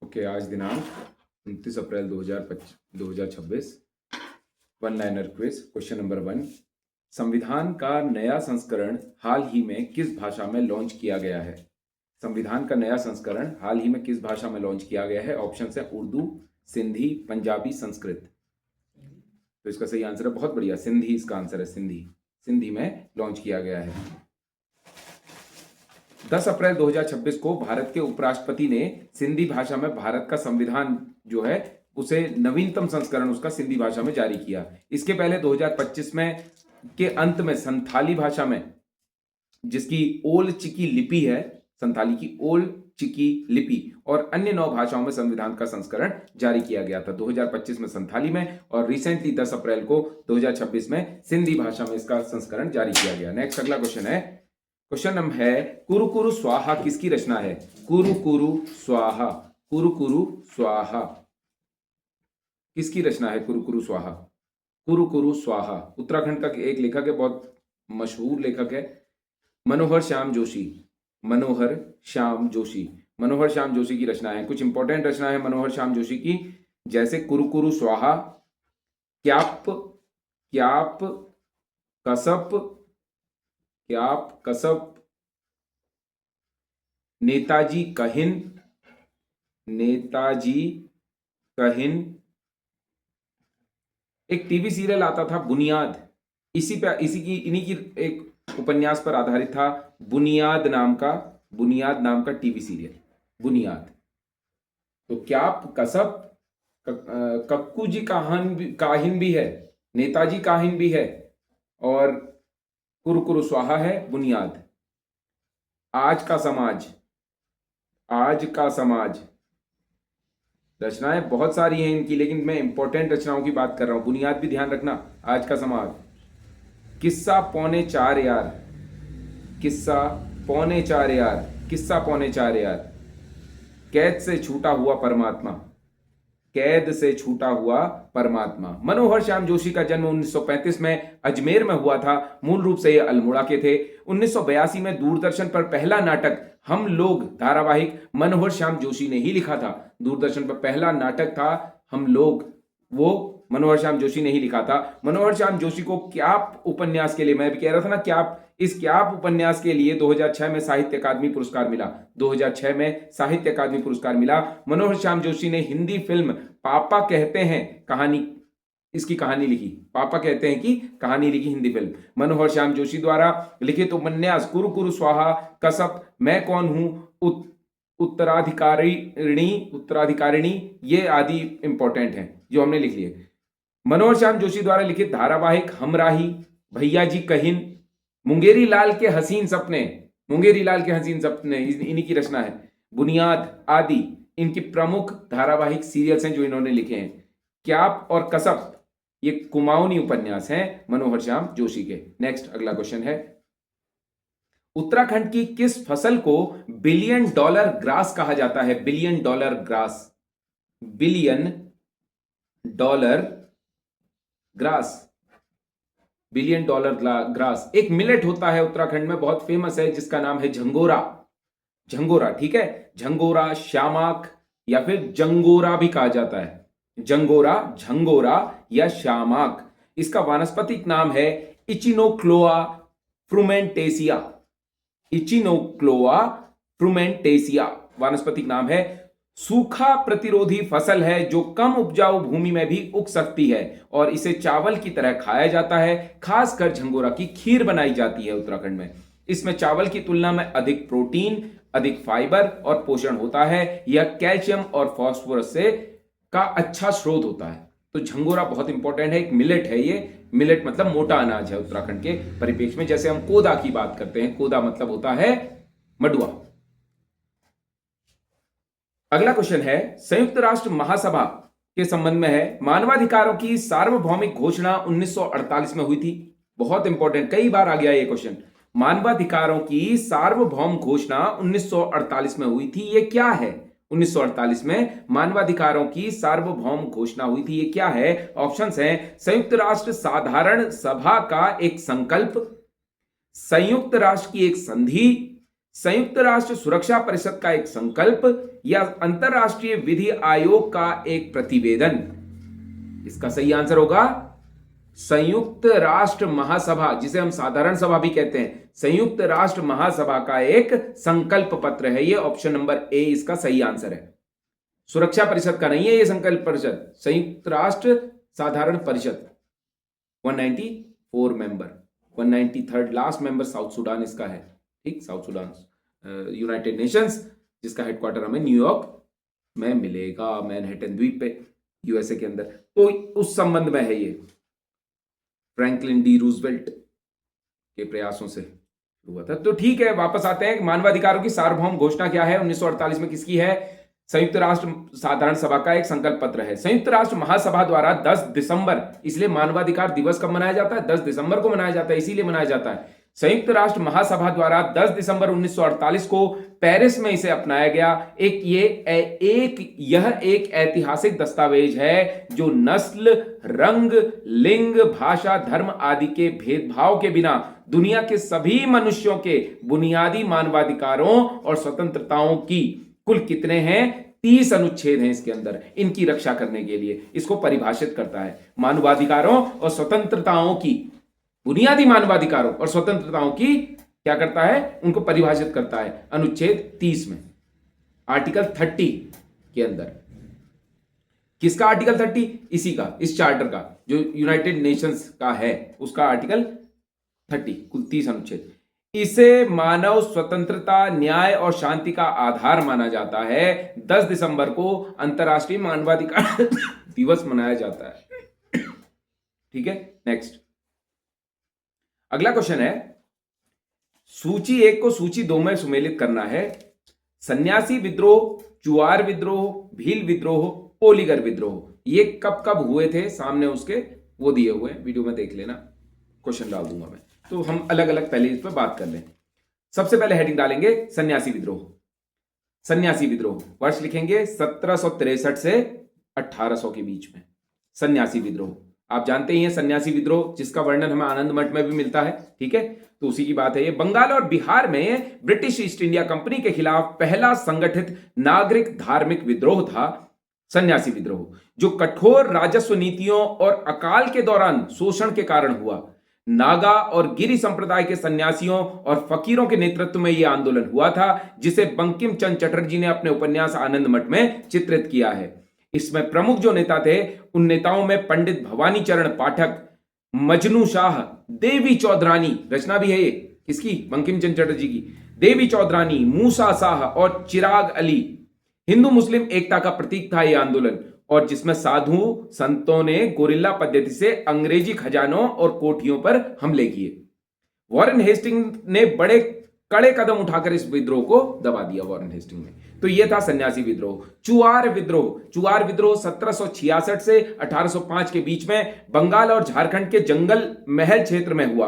Okay, आज दिनांक 29 अप्रैल 2026। One liner quiz. Question number 1, संविधान का नया संस्करण हाल ही में किस भाषा में लॉन्च किया गया है? संविधान का नया संस्करण हाल ही में किस भाषा में लॉन्च किया गया है? ऑप्शन है उर्दू, सिंधी, पंजाबी, संस्कृत। तो इसका सही आंसर है, बहुत बढ़िया, सिंधी इसका आंसर है। सिंधी में लॉन्च किया गया है। 10 अप्रैल 2026 को भारत के उपराष्ट्रपति ने सिंधी भाषा में भारत का संविधान जो है उसे नवीनतम संस्करण उसका सिंधी भाषा में जारी किया। इसके पहले 2025 में के अंत में संथाली भाषा में, जिसकी ओल चिकी लिपि है, संथाली की ओल चिकी लिपि और अन्य 9 भाषाओं में संविधान का संस्करण जारी किया गया था। 2025 में संथाली में और रिसेंटली 10 अप्रैल को 2026 में सिंधी भाषा में इसका संस्करण जारी किया गया। नेक्स्ट अगला क्वेश्चन है, क्वेश्चन नंबर है कुरु कुरु स्वाहा किसकी रचना है? कुरु कुरु स्वाहा, कुरु कुरु स्वाहा किसकी रचना है? कुरु कुरु स्वाहा, कुरु कुरु स्वाहा उत्तराखंड का एक लेखक है, बहुत मशहूर लेखक है, मनोहर श्याम जोशी। मनोहर श्याम जोशी, मनोहर श्याम जोशी की रचना है। कुछ इंपॉर्टेंट रचना है मनोहर श्याम जोशी की, जैसे कुरु कुरु स्वाहा, क्याप क्याप कसप, क्याप कसप, नेताजी कहिन, नेताजी कहिन। एक टीवी सीरियल आता था बुनियाद, इसी इन्हीं की एक उपन्यास पर आधारित था, बुनियाद नाम का टीवी सीरियल, बुनियाद। तो क्याप कसप, कक्कू जी काहिन भी है, नेताजी काहिन भी है और कुरु कुरु स्वाहा है बुनियाद। आज का समाज, आज का समाज, रचनाएं बहुत सारी हैं इनकी, लेकिन मैं इंपॉर्टेंट रचनाओं की बात कर रहा हूं। बुनियाद भी ध्यान रखना, आज का समाज। किस्सा पौने चार यार, किस्सा पौने चार यार, किस्सा पौने चार यार, कैद से छूटा हुआ परमात्मा, कैद से छूटा हुआ परमात्मा। मनोहर श्याम जोशी का जन्म 1935 में अजमेर में हुआ था। मूल रूप से ये अल्मोड़ा के थे। 1982 में दूरदर्शन पर पहला नाटक हम लोग धारावाहिक मनोहर श्याम जोशी ने ही लिखा था। दूरदर्शन पर पहला नाटक था हम लोग, वो मनोहर श्याम जोशी ने ही लिखा था। मनोहर श्याम जोशी को क्याप उपन्यास के लिए, मैं भी कह रहा था ना क्याप, इस क्याप उपन्यास के लिए 2006 में साहित्य अकादमी पुरस्कार मिला। 2006 में साहित्य अकादमी पुरस्कार मिला। मनोहर श्याम जोशी ने हिंदी फिल्म पापा कहते हैं कहानी, इसकी कहानी लिखी, पापा कहते हैं की कहानी लिखी हिंदी फिल्म। मनोहर श्याम जोशी द्वारा लिखित उपन्यास कुरु कुरु स्वाहा, कसप, मैं कौन हूं, उत्तराधिकारिणी, ये आदि इंपॉर्टेंट हैं जो हमने लिख लिए। मनोहर श्याम जोशी द्वारा लिखित धारावाहिक हमराही, भैया जी कहिन, मुंगेरी लाल के हसीन सपने, मुंगेरी लाल के हसीन सपने इन्हीं की रचना है। बुनियाद आदि इनकी प्रमुख धारावाहिक सीरियल्स हैं जो इन्होंने लिखे हैं। क्याप और कसप ये कुमाऊनी उपन्यास हैं मनोहर श्याम जोशी के। नेक्स्ट अगला क्वेश्चन है, उत्तराखंड की किस फसल को $1 बिलियन ग्रास कहा जाता है? $1 billion grass, $1 billion grass, $1 billion grass. एक मिलेट होता है उत्तराखंड में, बहुत फेमस है, जिसका नाम है झंगोरा। झंगोरा, ठीक है, झंगोरा, श्यामाक या फिर जंगोरा भी कहा जाता है। जंगोरा, झंगोरा या श्यामाक। इसका वानस्पतिक नाम है इचिनोक्लोआ फ्रूमेंटेसिया, इचिनोक्लोआ फ्रूमेंटेसिया वानस्पतिक नाम है। सूखा प्रतिरोधी फसल है जो कम उपजाऊ भूमि में भी उग सकती है और इसे चावल की तरह खाया जाता है। खासकर झंगोरा की खीर बनाई जाती है उत्तराखंड में। इसमें चावल की तुलना में अधिक प्रोटीन, अधिक फाइबर और पोषण होता है। यह कैल्शियम और फास्फोरस से का अच्छा स्रोत होता है। तो झंगोरा बहुत इंपॉर्टेंट है, एक मिलेट है ये। मिलेट मतलब मोटा अनाज है उत्तराखंड के परिप्रेक्ष्य में। जैसे हम कोदा की बात करते हैं, कोदा मतलब होता है मडुआ। अगला क्वेश्चन है, संयुक्त राष्ट्र महासभा के संबंध में है। मानवाधिकारों की सार्वभौमिक घोषणा 1948 में हुई थी। बहुत इंपॉर्टेंट, कई बार आ गया ये क्वेश्चन। मानवाधिकारों की सार्वभौम घोषणा 1948 में हुई थी, ये क्या है? 1948 में मानवाधिकारों की सार्वभौम घोषणा हुई थी, ये क्या है? ऑप्शंस हैं, संयुक्त राष्ट्र साधारण सभा का एक संकल्प, संयुक्त राष्ट्र की एक संधि, संयुक्त राष्ट्र सुरक्षा परिषद का एक संकल्प या अंतरराष्ट्रीय विधि आयोग का एक प्रतिवेदन? इसका सही आंसर होगा संयुक्त राष्ट्र महासभा, जिसे हम साधारण सभा भी कहते हैं। संयुक्त राष्ट्र महासभा का एक संकल्प पत्र है ये। ऑप्शन नंबर ए इसका सही आंसर है। सुरक्षा परिषद का नहीं है ये संकल्प परिषद, संयुक्त राष्ट्र साधारण परिषद। 194 member, 193rd last member south Sudan इसका है। ठीक, साउथ सूडान यूनाइटेड नेशंस, जिसका हेडक्वार्टर हमें न्यूयॉर्क में मिलेगा, मैनहट्टन द्वीप पे, यूएसए के अंदर। तो उस संबंध में है ये, फ्रैंकलिन डी रूजवेल्ट के प्रयासों से हुआ था। तो ठीक है, वापस आते हैं। मानवाधिकारों की सार्वभौम घोषणा क्या है? 1948 में किसकी है? संयुक्त राष्ट्र साधारण सभा का एक संकल्प पत्र है। संयुक्त राष्ट्र महासभा द्वारा 10 दिसंबर, इसलिए मानवाधिकार दिवस कब मनाया जाता है? 10 दिसंबर को मनाया जाता है, इसीलिए मनाया जाता है। संयुक्त राष्ट्र महासभा द्वारा 10 दिसंबर 1948 को पेरिस में इसे अपनाया गया। यह एक ऐतिहासिक दस्तावेज है जो नस्ल, रंग, लिंग, भाषा, धर्म आदि के भेदभाव के बिना दुनिया के सभी मनुष्यों के बुनियादी मानवाधिकारों और स्वतंत्रताओं की, कुल कितने हैं? 30 अनुच्छेद हैं इसके अंदर, इनकी रक्षा करने के लिए इसको परिभाषित करता है। मानवाधिकारों और स्वतंत्रताओं की, बुनियादी मानवाधिकारों और स्वतंत्रताओं की क्या करता है? उनको परिभाषित करता है अनुच्छेद 30 में, आर्टिकल 30 के अंदर। किसका आर्टिकल 30? इसी का, इस चार्टर का, जो यूनाइटेड नेशंस का है, उसका आर्टिकल 30, कुल 30 अनुच्छेद। इसे मानव स्वतंत्रता, न्याय और शांति का आधार माना जाता है। 10 दिसंबर को अंतर्राष्ट्रीय मानवाधिकार दिवस मनाया जाता है। ठीक है, नेक्स्ट अगला क्वेश्चन है, सूची 1 को सूची 2 में सुमेलित करना है। सन्यासी विद्रोह, चुआर विद्रोह, भील विद्रोह, पोलीगर विद्रोह, ये कब कब हुए थे? सामने उसके वो दिए हुए हैं, वीडियो में देख लेना, क्वेश्चन डाल दूंगा मैं। तो हम अलग अलग पहले इस पर बात कर लें। सबसे पहले हेडिंग डालेंगे सन्यासी विद्रोह। सन्यासी विद्रोह वर्ष लिखेंगे 1763 से 1800 के बीच में। सन्यासी विद्रोह आप जानते ही हैं, सन्यासी विद्रोह जिसका वर्णन हमें आनंद मठ में भी मिलता है। ठीक है, तो उसी की बात है ये। बंगाल और बिहार में ब्रिटिश ईस्ट इंडिया कंपनी के खिलाफ पहला संगठित नागरिक धार्मिक विद्रोह था सन्यासी विद्रोह, जो कठोर राजस्व नीतियों और अकाल के दौरान शोषण के कारण हुआ। नागा और गिरी संप्रदाय के सन्यासियों और फकीरों के नेतृत्व में यह आंदोलन हुआ था, जिसे बंकिम चंद्र चटर्जी ने अपने उपन्यास आनंद मठ में चित्रित किया है। इसमें प्रमुख जो नेता थे, उन नेताओं में पंडित भवानी चरण पाठक, मजनू शाह, देवी चौधरानी, रचना भी है ये किसकी? बंकिम चंद्र चटर्जी की। देवी चौधरानी, मूसा शाह और चिराग अली। हिंदू मुस्लिम एकता का प्रतीक था यह आंदोलन, और जिसमें साधु संतों ने गोरिल्ला पद्धति से अंग्रेजी खजानों और कोठियों पर हमले किए। वॉरेन हेस्टिंग ने बड़े कड़े कदम उठाकर इस विद्रोह को दबा दिया, वॉरेन हेस्टिंग ने। तो यह था सन्यासी विद्रोह। चुआर विद्रोह, चुआर विद्रोह 1766 से 1805 के बीच में बंगाल और झारखंड के जंगल महल क्षेत्र में हुआ।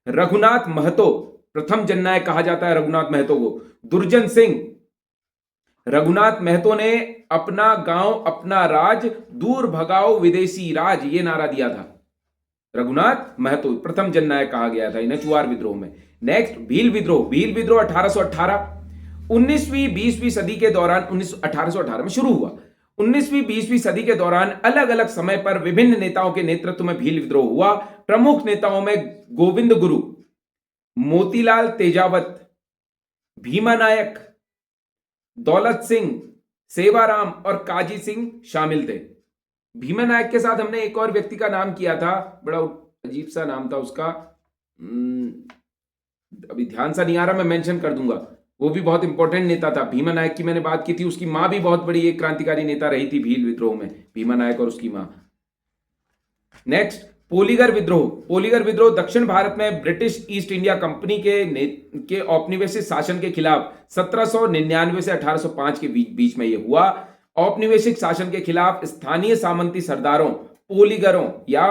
रघुनाथ महतो, प्रथम जननायक कहा जाता है रघुनाथ महतो को। दुर्जन सिंह, रघुनाथ महतो ने अपना गांव अपना राज, दूर भगाओ विदेशी राज, ये नारा दिया था। रघुनाथ महतो प्रथम जननायक कहा गया था इन्हें चुआर विद्रोह में। नेक्स्ट भील विद्रोह। भील विद्रोह 1818, 19वीं 20वीं सदी के दौरान 1818 में शुरू हुआ। 19वीं 20वीं सदी के दौरान अलग अलग समय पर विभिन्न नेताओं के नेतृत्व में भील विद्रोह हुआ। प्रमुख नेताओं में गोविंद गुरु, मोतीलाल तेजावत, भीमा नायक, दौलत सिंह, सेवाराम और काजी सिंह शामिल थे। भीमा नायक के साथ हमने एक और व्यक्ति का नाम किया था, बड़ा अजीब सा नाम था उसका, अभी ध्यान सा नहीं आ रहा, मैं मेंशन कर दूंगा। वो भी बहुत इंपॉर्टेंट नेता था। भीमा नायक की मैंने बात की थी, उसकी मां भी बहुत बड़ी एक क्रांतिकारी नेता रही थी भील विद्रोह में, भीमा नायक और उसकी मां। नेक्स्ट पोलीगर विद्रोह। पोलीगर विद्रोह दक्षिण भारत में ब्रिटिश ईस्ट इंडिया कंपनी के औपनिवेशिक शासन के खिलाफ 1799 से 1805 के बीच में यह हुआ। औपनिवेशिक शासन के खिलाफ स्थानीय सामंती सरदारों, पोलीगरों या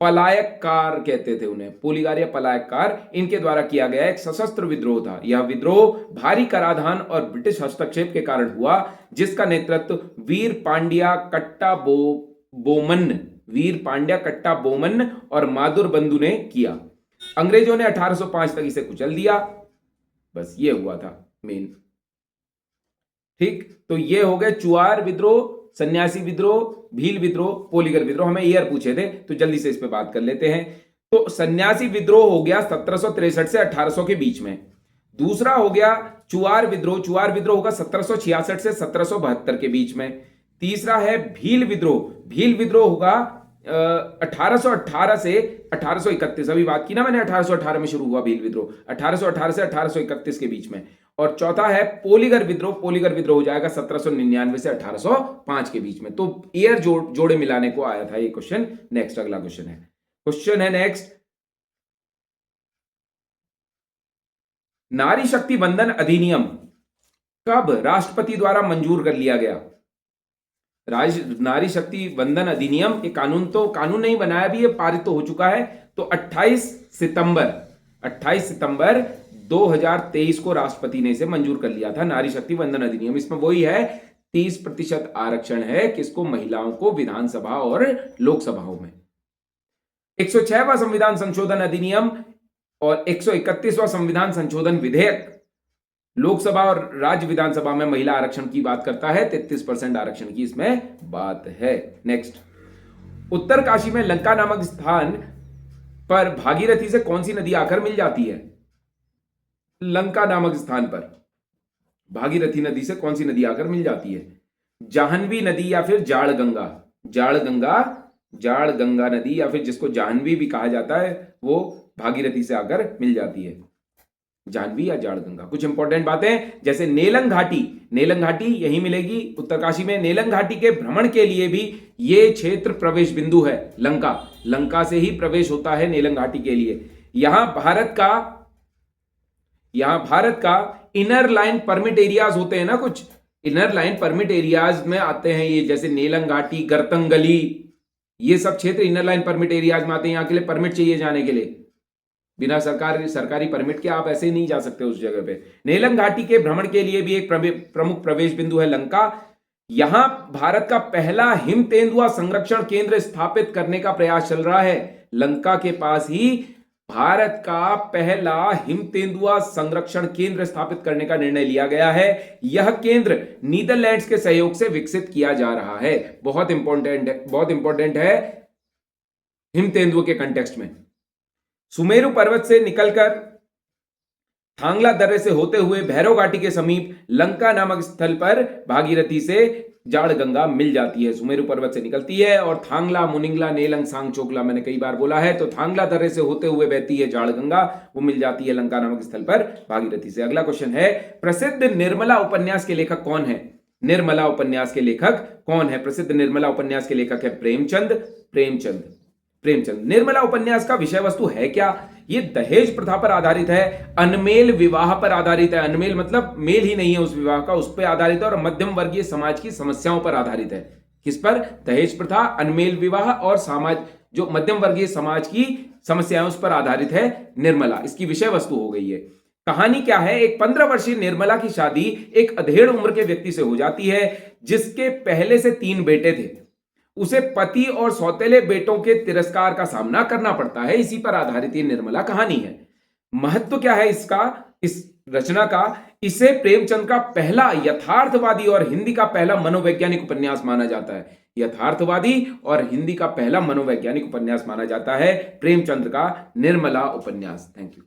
पलायककार कहते थे उन्हें, पोलीगार या पलायककार, इनके द्वारा किया गया एक सशस्त्र विद्रोह था। यह विद्रोह भारी कराधान और ब्रिटिश हस्तक्षेप के कारण हुआ, जिसका नेतृत्व वीर पांड्या कट्टा बोमन और माधुर बंधु ने किया। अंग्रेजों ने 1805 तक इसे कुचल दिया। बस ये हुआ था मेन। ठीक, तो ये हो गए चुआर विद्रोह, सन्यासी विद्रोह, भील विद्रोह, पोलीगर विद्रोह। हमें ईयर पूछे थे तो जल्दी से इस पे बात कर लेते हैं। तो सन्यासी विद्रोह हो गया 1763 से 1800 के बीच में। दूसरा हो गया चुआर विद्रोह, चुआर विद्रोह होगा 1766 से 1772 के बीच में। तीसरा है भील विद्रोह, भील विद्रोह होगा 1818 से 1831। अभी बात की ना मैंने, 1818 में शुरू हुआ भील विद्रोह, 1818 से 1831 के बीच में। और चौथा है पोलीगर विद्रोह, पोलीगर विद्रोह हो जाएगा 1799 से 1805 के बीच में। तो ईयर जोड़े मिलाने को आया था ये क्वेश्चन। नेक्स्ट अगला क्वेश्चन है नेक्स्ट, नारी शक्ति वंदन अधिनियम कब राष्ट्रपति द्वारा मंजूर कर लिया गया? नारी शक्ति वंदन अधिनियम, ये कानून नहीं बनाया भी, ये पारित तो हो चुका है। तो 28 सितंबर 2023 को राष्ट्रपति ने इसे मंजूर कर लिया था, नारी शक्ति वंदन अधिनियम। इसमें वही है 30% आरक्षण है किसको? महिलाओं को विधानसभा और लोकसभाओं में। 106वां संविधान संशोधन अधिनियम और 131वां संविधान संशोधन विधेयक लोकसभा और राज्य विधानसभा में महिला आरक्षण की बात करता है, 33% आरक्षण की इसमें बात है। नेक्स्ट, उत्तरकाशी में लंका नामक स्थान पर भागीरथी से कौन सी नदी आकर मिल जाती है? लंका नामक स्थान पर भागीरथी नदी से कौन सी नदी आकर मिल जाती है? जाह्नवी नदी या फिर जाड़ गंगा, जाड़ गंगा नदी, या फिर जिसको जाह्नवी भी कहा जाता है, वो भागीरथी से आकर मिल जाती है। जाह्नवी या जाड़ गंगा। कुछ इंपॉर्टेंट बातें, जैसे नेलंग घाटी यही मिलेगी उत्तरकाशी में। नेलंग घाटी के भ्रमण के लिए भी ये क्षेत्र प्रवेश बिंदु है। लंका से ही प्रवेश होता है नेलंग घाटी के लिए। यहां भारत का इनर लाइन परमिट एरियाज होते हैं ना, कुछ इनर लाइन परमिट एरियाज में आते हैं ये, जैसे नेलंग घाटी, गर्तंगली, ये सब क्षेत्र इनर लाइन परमिट एरियाज में आते हैं। यहां के लिए परमिट चाहिए जाने के लिए, बिना सरकारी परमिट के आप ऐसे ही नहीं जा सकते उस जगह पे। नेलंग घाटी के भ्रमण के लिए भी एक प्रमुख प्रवेश बिंदु है लंका। यहां भारत का पहला हिम तेंदुआ संरक्षण केंद्र स्थापित करने का प्रयास चल रहा है। लंका के पास ही भारत का पहला हिम तेंदुआ संरक्षण केंद्र स्थापित करने का निर्णय लिया गया है। यह केंद्र नीदरलैंड्स के सहयोग से विकसित किया जा रहा है। बहुत इंपॉर्टेंट है हिम तेंदुआ के कंटेक्स्ट में। सुमेरु पर्वत से निकलकर थांगला दर्रे से होते हुए भैरव घाटी के समीप लंका नामक स्थल पर भागीरथी से जाड़ गंगा मिल जाती है। सुमेरु पर्वत से निकलती है और थांगला, मुनिंगला, नेलंग, सांगचोकला मैंने कई बार बोला है, तो थांगला दर्रे से होते हुए बहती है जाड़ गंगा, वो मिल जाती है लंका नामक स्थल पर भागीरथी से। अगला क्वेश्चन है, प्रसिद्ध निर्मला उपन्यास के लेखक कौन है? निर्मला उपन्यास के लेखक कौन है? प्रसिद्ध निर्मला उपन्यास के लेखक है प्रेमचंद। निर्मला उपन्यास का विषय वस्तु है क्या? ये दहेज प्रथा पर आधारित है, अनमेल विवाह पर आधारित है। अनमेल मतलब मेल ही नहीं है उस विवाह का, उस पर आधारित है, और मध्यम वर्गीय समाज की समस्याओं पर आधारित है। किस पर? दहेज प्रथा, अनमेल विवाह और जो मध्यम वर्गीय समाज की समस्याएं, उस पर आधारित है निर्मला। इसकी विषय वस्तु हो गई है। कहानी क्या है? एक 15 वर्षीय निर्मला की शादी एक अधेड़ उम्र के व्यक्ति से हो जाती है, जिसके पहले से 3 बेटे थे। उसे पति और सौतेले बेटों के तिरस्कार का सामना करना पड़ता है। इसी पर आधारित ये निर्मला कहानी है। महत्व क्या है इसका, इस रचना का? इसे प्रेमचंद का पहला यथार्थवादी और हिंदी का पहला मनोवैज्ञानिक उपन्यास माना जाता है। यथार्थवादी और हिंदी का पहला मनोवैज्ञानिक उपन्यास माना जाता है प्रेमचंद का निर्मला उपन्यास। Thank you.